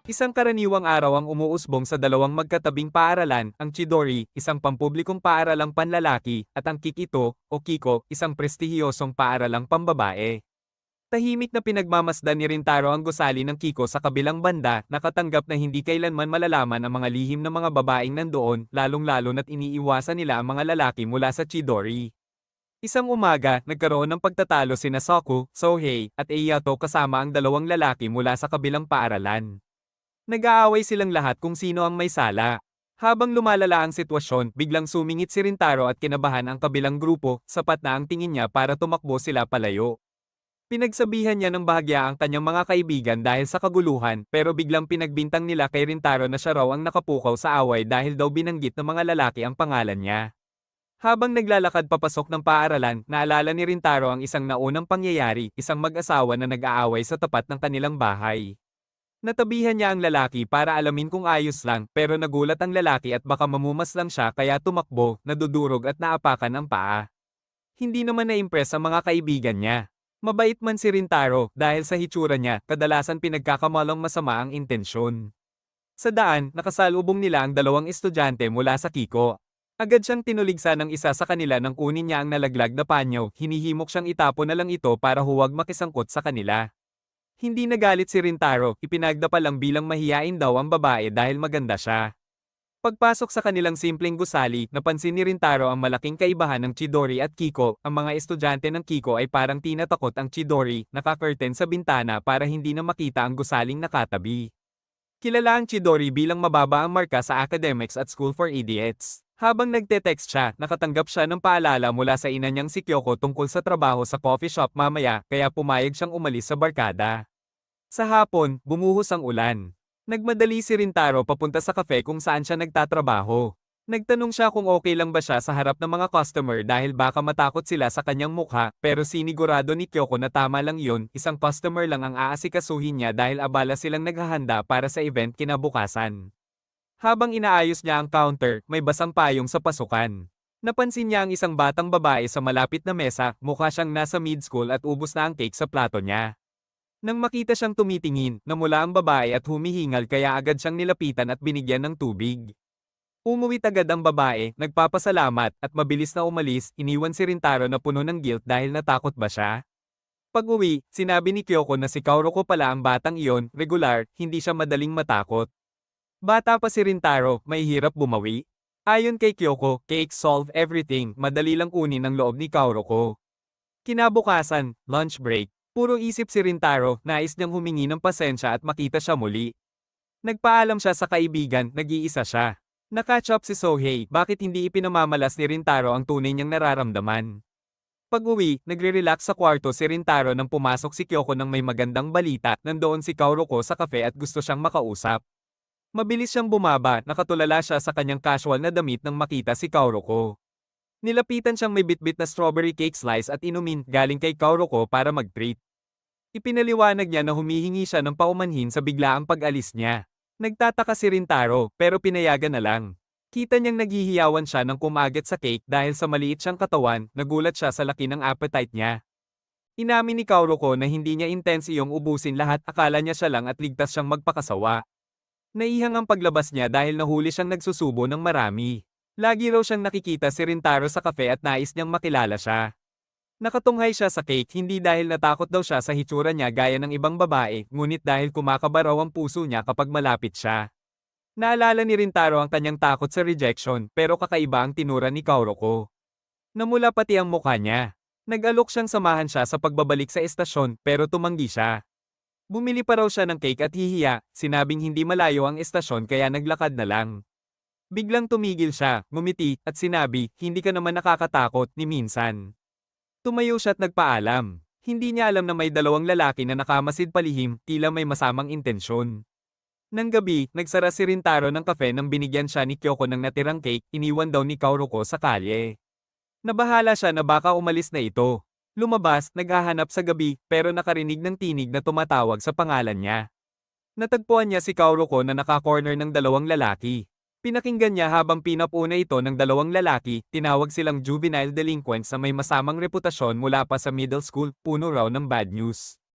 Isang karaniwang araw ang umuusbong sa dalawang magkatabing paaralan, ang Chidori, isang pampublikong paaralang panlalaki, at ang Kikito, o Kiko, isang prestihiyosong paaralang pambabae. Tahimik na pinagmamasdan ni Rintaro ang gusali ng Kiko sa kabilang banda, nakatanggap na hindi kailanman malalaman ang mga lihim ng mga babaeng nandoon, lalong-lalo na't iniiwasan nila ang mga lalaki mula sa Chidori. Isang umaga, nagkaroon ng pagtatalo sina Soku, Sohei, at Eiyato kasama ang dalawang lalaki mula sa kabilang paaralan. Nag-aaway silang lahat kung sino ang may sala. Habang lumalala ang sitwasyon, biglang sumingit si Rintaro at kinabahan ang kabilang grupo, sapat na ang tingin niya para tumakbo sila palayo. Pinagsabihan niya ng bahagya ang kanyang mga kaibigan dahil sa kaguluhan, pero biglang pinagbintang nila kay Rintaro na siya raw ang nakapukaw sa away dahil daw binanggit ng mga lalaki ang pangalan niya. Habang naglalakad papasok ng paaralan, naalala ni Rintaro ang isang naunang pangyayari, isang mag-asawa na nag-aaway sa tapat ng kanilang bahay. Natabihan niya ang lalaki para alamin kung ayos lang, pero nagulat ang lalaki at baka mamumas lang siya kaya tumakbo, nadudurog at naapakan ang paa. Hindi naman na-impress ang mga kaibigan niya. Mabait man si Rintaro, dahil sa hitsura niya, kadalasan pinagkakamalang masama ang intensyon. Sa daan, nakasalubong nila ang dalawang estudyante mula sa Kiko. Agad siyang tinuligsa ng isa sa kanila nang kunin niya ang nalaglag na panyo, hinihimok siyang itapon na lang ito para huwag makisangkot sa kanila. Hindi nagalit si Rintaro, ipinagdapa lang bilang mahiyain daw ang babae dahil maganda siya. Pagpasok sa kanilang simpleng gusali, napansin ni Rintaro ang malaking kaibahan ng Chidori at Kiko. Ang mga estudyante ng Kiko ay parang tinatakot ang Chidori, naka-curtain sa bintana para hindi na makita ang gusaling nakatabi. Kilala ang Chidori bilang mababa ang marka sa academics at School for Idiots. Habang nagte-text siya, nakatanggap siya ng paalala mula sa ina niyang si Kyoko tungkol sa trabaho sa coffee shop mamaya, kaya pumayag siyang umalis sa barkada. Sa hapon, bumuhos ang ulan. Nagmadali si Rintaro papunta sa cafe kung saan siya nagtatrabaho. Nagtanong siya kung okay lang ba siya sa harap ng mga customer dahil baka matakot sila sa kanyang mukha, pero sinigurado ni Kyoko na tama lang yun, isang customer lang ang aasikasuhin niya dahil abala silang naghahanda para sa event kinabukasan. Habang inaayos niya ang counter, may basang payong sa pasukan. Napansin niya ang isang batang babae sa malapit na mesa, mukha siyang nasa mid-school at ubos na ang cake sa plato niya. Nang makita siyang tumitingin, namula ang babae at humihingal kaya agad siyang nilapitan at binigyan ng tubig. Umuwit agad ang babae, nagpapasalamat, at mabilis na umalis, iniwan si Rintaro na puno ng guilt dahil natakot ba siya? Pag-uwi, sinabi ni Kyoko na si Kaoroko pala ang batang iyon, regular, hindi siya madaling matakot. Bata pa si Rintaro, may hirap bumawi. Ayon kay Kyoko, cake solve everything, madali lang kunin ang loob ni Kaoroko. Kinabukasan, lunch break. Puro isip si Rintaro, nais niyang humingi ng pasensya at makita siya muli. Nagpaalam siya sa kaibigan, nag-iisa siya. Nakatch up si Sohei, bakit hindi ipinamamalas ni Rintaro ang tunay niyang nararamdaman. Pag-uwi, nagre-relax sa kwarto si Rintaro nang pumasok si Kyoko ng may magandang balita, nandoon si Kaoroko sa cafe at gusto siyang makausap. Mabilis siyang bumaba, nakatulala siya sa kanyang casual na damit nang makita si Kaoroko. Nilapitan siyang may bitbit na strawberry cake slice at inumin galing kay Kaoroko para mag-treat. Ipinaliwanag niya na humihingi siya ng paumanhin sa biglaang pag-alis niya. Nagtataka si Rintaro, pero pinayagan na lang. Kita niyang naghihiyawan siya nang kumagat sa cake dahil sa maliit siyang katawan, nagulat siya sa laki ng appetite niya. Inamin ni Kaoroko na hindi niya intense iyong ubusin lahat, akala niya siya lang at ligtas siyang magpakasawa. Naihang ang paglabas niya dahil nahuli siyang nagsusubo ng marami. Lagi raw siyang nakikita si Rintaro sa cafe at nais niyang makilala siya. Nakatunghay siya sa cake hindi dahil natakot daw siya sa hitsura niya gaya ng ibang babae, ngunit dahil kumakaba raw ang puso niya kapag malapit siya. Naalala ni Rintaro ang kanyang takot sa rejection, pero kakaiba ang tinura ni Kaoroko. Namula pati ang mukha niya. Nag-alok siyang samahan siya sa pagbabalik sa estasyon, pero tumanggi siya. Bumili pa raw siya ng cake at hihiya, sinabing hindi malayo ang estasyon kaya naglakad na lang. Biglang tumigil siya, ngumiti, at sinabi, hindi ka naman nakakatakot ni minsan. Tumayo siya at nagpaalam. Hindi niya alam na may dalawang lalaki na nakamasid palihim, tila may masamang intensyon. Nang gabi, nagsara si Rintaro ng kafe nang binigyan siya ni Kyoko ng natirang cake, iniwan daw ni Kaoroko sa kalye. Nabahala siya na baka umalis na ito. Lumabas, naghahanap sa gabi, pero nakarinig ng tinig na tumatawag sa pangalan niya. Natagpuan niya si Kaoroko na naka-corner ng dalawang lalaki. Pinakinggan niya habang pinapuna ito ng dalawang lalaki, tinawag silang juvenile delinquents na may masamang reputasyon mula pa sa middle school, puno raw ng bad news.